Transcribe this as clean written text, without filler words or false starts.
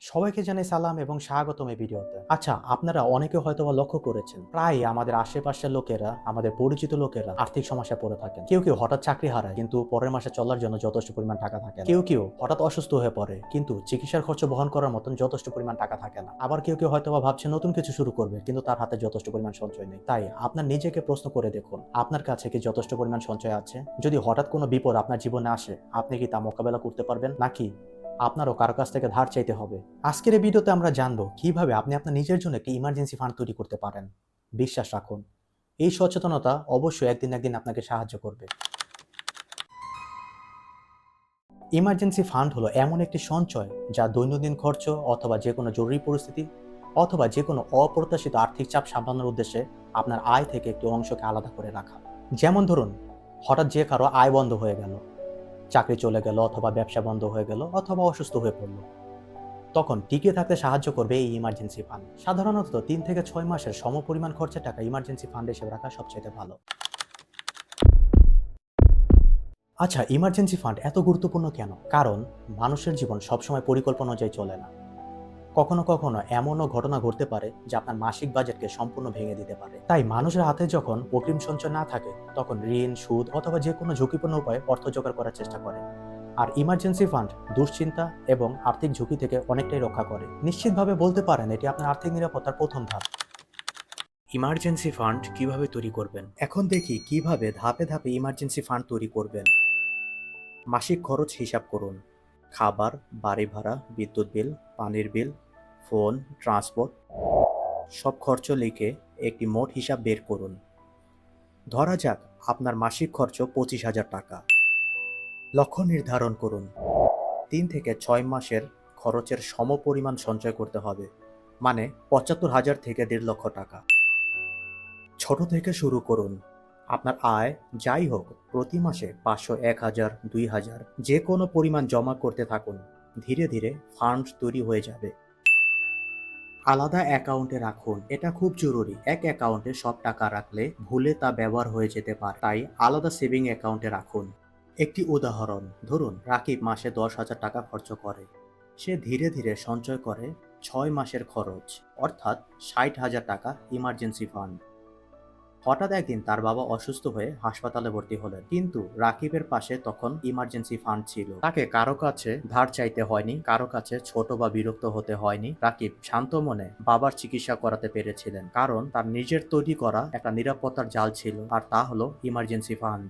সবাইকে জানাই সালাম এবং স্বাগতম এই ভিডিওতে। আচ্ছা, আপনারা অনেকে হয়তোবা লক্ষ্য করেছেন, প্রায়ই আমাদের আশেপাশের লোকেরা, আমাদের পরিচিত লোকেরা আর্থিক সমস্যায় পড়ে থাকেন। কেউ কেউ হঠাৎ চাকরি হারায়, কিন্তু পরের মাসে চলার জন্য যথেষ্ট পরিমাণ টাকা থাকে না। কেউ কেউ হঠাৎ অসুস্থ হয়ে পড়ে, কিন্তু চিকিৎসার খরচ বহন করার মতন যথেষ্ট পরিমাণ টাকা থাকে না। আবার কেউ কেউ হয়তোবা ভাবছে নতুন কিছু শুরু করবে, কিন্তু তার হাতে যথেষ্ট পরিমাণ সঞ্চয় নেই। তাই আপনার নিজেকে প্রশ্ন করে দেখুন, আপনার কাছে কি যথেষ্ট পরিমাণ সঞ্চয় আছে? যদি হঠাৎ কোনো বিপদ আপনার জীবনে আসে, আপনি কি তা মোকাবেলা করতে পারবেন, নাকি আপনারও কারো কাছ থেকে ধার চাইতে হবে? আজকের এই ভিডিওতে আমরা জানবো কিভাবে আপনি আপনার নিজের জন্য একটি ইমার্জেন্সি ফান্ড তৈরি করতে পারেন। বিশ্বাস রাখুন, এই সচেতনতা অবশ্যই একদিন একদিন আপনাকে সাহায্য করবে। ইমার্জেন্সি ফান্ড হলো এমন একটি সঞ্চয় যা দৈনন্দিন খরচ অথবা যে কোনো জরুরি পরিস্থিতি অথবা যে কোনো অপ্রত্যাশিত আর্থিক চাপ সামলানোর উদ্দেশ্যে আপনার আয় থেকে একটি অংশকে আলাদা করে রাখা। যেমন ধরুন, হঠাৎ যে কারো আয় বন্ধ হয়ে গেল, চাকরি চলে গেল অথবা ব্যবসা বন্ধ হয়ে গেল অথবা অসুস্থ হয়ে পড়ল, তখন টিকে থাকতে সাহায্য করবে এই ইমার্জেন্সি ফান্ড। সাধারণত 3 থেকে 6 মাসের সমপরিমাণ খরচের টাকা ইমার্জেন্সি ফান্ডে হিসেবে রাখা সবচেয়ে ভালো। আচ্ছা, ইমার্জেন্সি ফান্ড এত গুরুত্বপূর্ণ কেন? কারণ মানুষের জীবন সবসময় পরিকল্পনা অনুযায়ী চলে না। কখনো কখনো এমনও ঘটনা ঘটতে পারে যা আপনার মাসিক বাজেটকে সম্পূর্ণ ভেঙে দিতে পারে। তাই মানুষের হাতে যখন অগ্রিম সঞ্চয় না থাকে, তখন ঋণ, সুদ অথবা যে কোনো ঝুঁকিপূর্ণ উপায়ে অর্থ জোগাড় করার চেষ্টা করে। আর ইমার্জেন্সি ফান্ড দুশ্চিন্তা এবং আর্থিক ঝুঁকি থেকে অনেকটাই রক্ষা করে। নিশ্চিতভাবে বলতে পারেন এটি আপনার আর্থিক নিরাপত্তার প্রথম ধাপ। ইমার্জেন্সি ফান্ড কিভাবে তৈরি করবেন? এখন দেখি কিভাবে ধাপে ধাপে ইমার্জেন্সি ফান্ড তৈরি করবেন। মাসিক খরচ হিসাব করুন। খাবার, বাড়ি ভাড়া, বিদ্যুৎ বিল, পানির বিল, ফোন, ট্রান্সপোর্ট, সব খরচ লিখে একটি মোট হিসাব বের করুন। ধরা যাক আপনার মাসিক খরচ 25,000 টাকা। লক্ষ্য নির্ধারণ করুন। 3 থেকে 6 মাসের খরচের সমপরিমাণ সঞ্চয় করতে হবে, মানে 75,000 থেকে 1.5 লক্ষ টাকা। ছোট থেকে শুরু করুন। আপনার আয় যাই হোক, প্রতি মাসে 500, 1000, 2000 যে কোনো পরিমাণ জমা করতে থাকুন। ধীরে ধীরে ফান্ড তৈরি হয়ে যাবে। আলাদা অ্যাকাউন্টে রাখুন, এটা খুব জরুরি। এক অ্যাকাউন্টে সব টাকা রাখলে ভুলে তা ব্যবহার হয়ে যেতে পারে, তাই আলাদা সেভিং অ্যাকাউন্টে রাখুন। একটি উদাহরণ ধরুন, রাকিব মাসে 10,000 টাকা খরচ করে। সে ধীরে ধীরে সঞ্চয় করে 6 মাসের খরচ, অর্থাৎ 60,000 টাকা ইমার্জেন্সি ফান্ড। হঠাৎ একদিন তার বাবা অসুস্থ হয়ে হাসপাতালে ভর্তি হলেন, কিন্তু রাকিবের পাশে তখন ইমার্জেন্সি ফান্ড ছিল। তাকে কারো কাছে ধার চাইতে হয়নি, কারো কাছে ছোট বা বিরক্ত হতে হয়নি। রাকিব শান্ত মনে বাবার চিকিৎসা করাতে পেরেছিলেন, কারণ তার নিজের তৈরি করা একটা নিরাপত্তার জাল ছিল, আর তা হলো ইমার্জেন্সি ফান্ড।